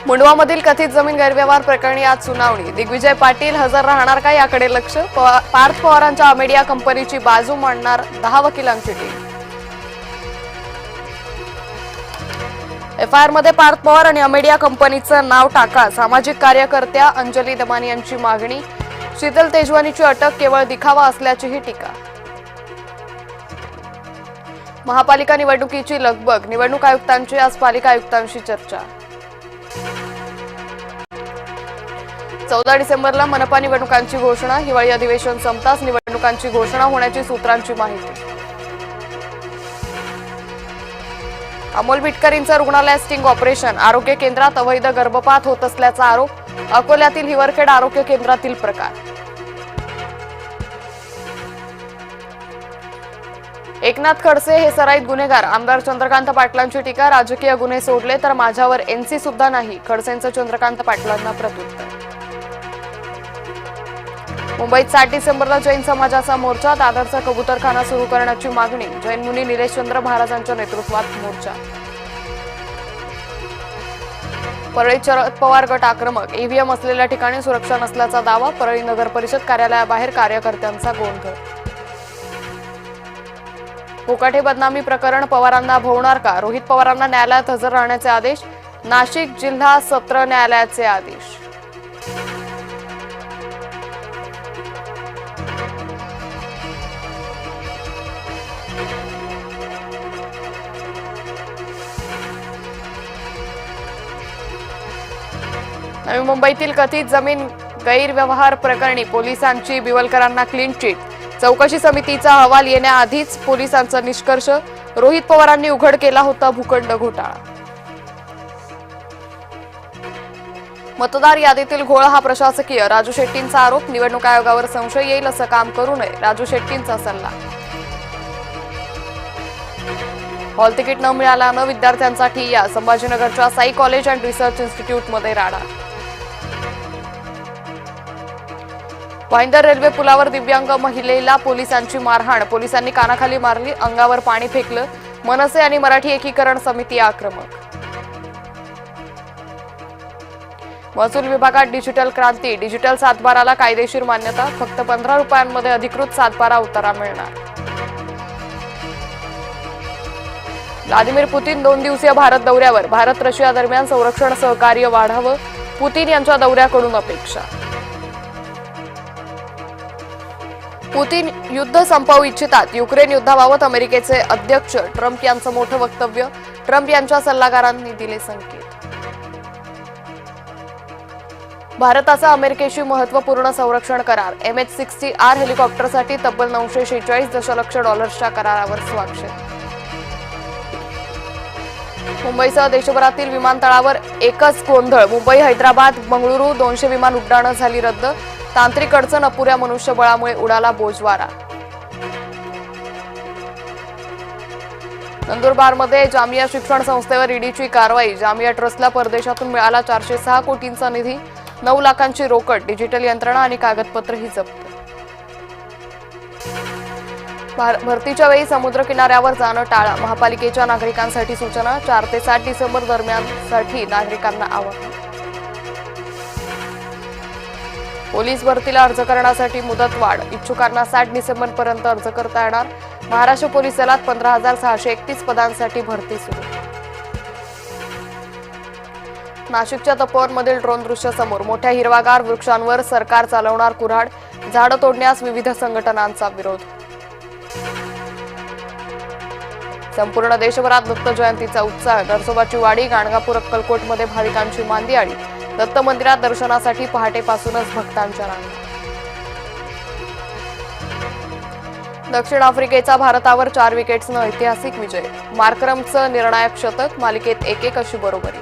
मुंडवामधील कथित जमीन गैरव्यवहार प्रकरणी आज सुनावणी। दिग्विजय पाटील हजर राहणार का याकडे लक्ष। पार्थ पवारांच्या अमेडिया कंपनीची बाजू मांडणार 10 वकिलांची टीम। एफआयआर मध्ये पार्थ पवार आणि अमेडिया कंपनीचं नाव टाका। सामाजिक कार्यकर्त्या अंजली दमानी यांची मागणी। शीतल तेजवानीची अटक केवळ दिखावा असल्याचीही टीका। महापालिका निवडणुकीची लगबग। निवडणूक आयुक्तांची आज पालिका आयुक्तांशी चर्चा। 14 डिसेंबरला मनपा निवडणुकांची घोषणा। हिवाळी अधिवेशन संपताच निवडणुकांची घोषणा होण्याची सूत्रांची माहिती। अमोल बिटकरींचं रुग्णालयात स्टिंग ऑपरेशन। आरोग्य केंद्रात अवैध गर्भपात होत असल्याचा आरोप। अकोल्यातील हिवरखेड आरोग्य केंद्रातील प्रकार। एकनाथ खडसे हे सराईत गुन्हेगार। आमदार चंद्रकांत पाटलांची टीका। राजकीय गुन्हे सोडले तर माझ्यावर एनसी सुद्धा नाही। खडसेंचं चंद्रकांत पाटलांना प्रत्युत्तर। मुंबईत 7 डिसेंबरला जैन समाजाचा मोर्चा। दादरचा कबूतरखाना सुरू करण्याची मागणी। जैन मुनी निलेशचंद्र महाराजांच्या नेतृत्वात मोर्चा। परळीत शरद पवार गट आक्रमक। ईव्हीएम असलेल्या ठिकाणी सुरक्षा नसल्याचा दावा। परळी नगर परिषद कार्यालयाबाहेर कार्यकर्त्यांचा गोंधळ। कोकाटे बदनामी प्रकरण पवारांना भोवणार का। रोहित पवारांना न्यायालयात हजर राहण्याचे आदेश। नाशिक जिल्हा सत्र न्यायालयाचे आदेश। नवी मुंबईतील कथित जमीन गैरव्यवहार प्रकरणी पोलिसांची बिवलकरांना क्लीन चिट। चौकशी समितीचा अहवाल येण्याआधीच पोलिसांचा निष्कर्ष। रोहित पवारांनी उघड केला होता भूखंड घोटाळा। मतदार यादीतील घोळ हा प्रशासकीय। राजू शेट्टींचा आरोप। निवडणूक आयोगावर संशय येईल असं काम करू नये। राजू शेट्टींचा सल्ला। हॉल तिकीट न मिळाल्यानं विद्यार्थ्यांचा ठिय्या। संभाजीनगरच्या साई कॉलेज अँड रिसर्च इन्स्टिट्यूटमध्ये राडा। भाईंदर रेल्वे पुलावर दिव्यांग महिलेला पोलिसांची मारहाण। पोलिसांनी कानाखाली मारली। अंगावर पाणी फेकलं। मनसे आणि मराठी एकीकरण समिती आक्रमक। महसूल विभागात डिजिटल क्रांती। डिजिटल सातबाराला कायदेशीर मान्यता। फक्त 15 रुपयांमध्ये अधिकृत सातबारा उतारा मिळणार। व्लादिमीर पुतीन 2 दिवसीय भारत दौऱ्यावर। भारत रशिया दरम्यान संरक्षण सहकार्य वाढावं। पुतीन यांच्या दौऱ्याकडून अपेक्षा। पुतीन युद्ध संपवू इच्छितात। युक्रेन युद्धाबाबत अमेरिकेचे अध्यक्ष ट्रम्प यांचं मोठं वक्तव्य। ट्रम्प यांच्या सल्लागारांनी दिले संकेत। भारताचा अमेरिकेशी महत्त्वपूर्ण संरक्षण करार। MH-60R हेलिकॉप्टरसाठी तब्बल $946 दशलक्ष करारावर स्वाक्षरी। मुंबईसह देशभरातील विमानतळावर एकच गोंधळ। मुंबई हैदराबाद बंगळुरू 200 विमान उड्डाणं झाली रद्द। तांत्रिक अडचण। अपुऱ्या मनुष्यबळामुळे उडाला बोजवारा। नंदुरबारमध्ये जामिया शिक्षण संस्थेवर ईडीची कारवाई। जामिया ट्रस्टला परदेशातून मिळाला 406 कोटींचा निधी। 9 लाखांची रोकड। डिजिटल यंत्रणा आणि कागदपत्रही जप्त। भरतीच्या वेळी समुद्र किनाऱ्यावर जाणं टाळा। महापालिकेच्या नागरिकांसाठी सूचना। 4 ते 7 डिसेंबर दरम्यानसाठी नागरिकांना आवाहन। पोलीस भरतीला अर्ज करण्यासाठी मुदतवाढ। इच्छुकांना 7 डिसेंबरपर्यंत अर्ज करता येणार। महाराष्ट्र पोलीस दलात 15,631 पदांसाठी भरती सुरू। नाशिकच्या तपोवनमधील ड्रोन दृश्य समोर। मोठ्या हिरवागार वृक्षांवर सरकार चालवणार कुऱ्हाड। झाडं तोडण्यास विविध संघटनांचा विरोध। संपूर्ण देशभरात दत्त जयंतीचा उत्साह। नरसोबाची वाडी। गाणगापूर अक्कलकोटमध्ये भाविकांची मांदियाळी। दत्त मंदिरात दर्शनासाठी पहाटेपासूनच भक्तांच्या रांगा। दक्षिण आफ्रिकेचा भारतावर 4 विकेट्सनं ऐतिहासिक विजय। मार्करमचं निर्णायक शतक। मालिकेत 1-1 अशी बरोबरी।